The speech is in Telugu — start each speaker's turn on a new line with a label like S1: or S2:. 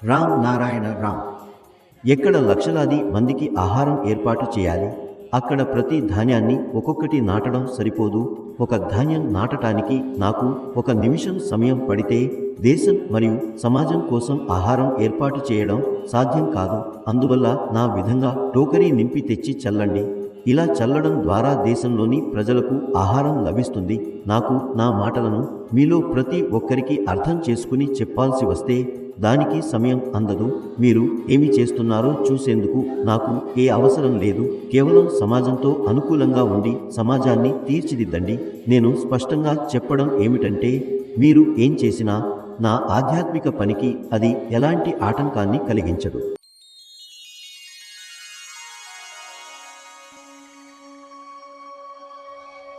S1: రామ్ నారాయణ రామ్. ఎక్కడ లక్షలాది మందికి ఆహారం ఏర్పాటు చేయాలి, అక్కడ ప్రతి ధాన్యాన్ని ఒక్కొక్కటి నాటడం సరిపోదు. ఒక ధాన్యం నాటటానికి నాకు 1 నిమిషం సమయం పడితే దేశం మరియు సమాజం కోసం ఆహారం ఏర్పాటు చేయడం సాధ్యం కాదు. అందువల్ల నా విధంగా టోకరీ నింపి తెచ్చి చల్లండి. ఇలా చల్లడం ద్వారా దేశంలోని ప్రజలకు ఆహారం లభిస్తుంది. నాకు నా మాటలను మీలో ప్రతి ఒక్కరికి అర్థం చేసుకుని చెప్పాల్సి వస్తే దానికి సమయం అందదు. మీరు ఏమి చేస్తున్నారో చూసేందుకు నాకు ఏ అవసరం లేదు. కేవలం సమాజంతో అనుకూలంగా ఉండి సమాజాన్ని తీర్చిదిద్దండి. నేను స్పష్టంగా చెప్పడం ఏమిటంటే, మీరు ఏం చేసినా నా ఆధ్యాత్మిక పనికి అది ఎలాంటి ఆటంకాన్ని కలిగించదు.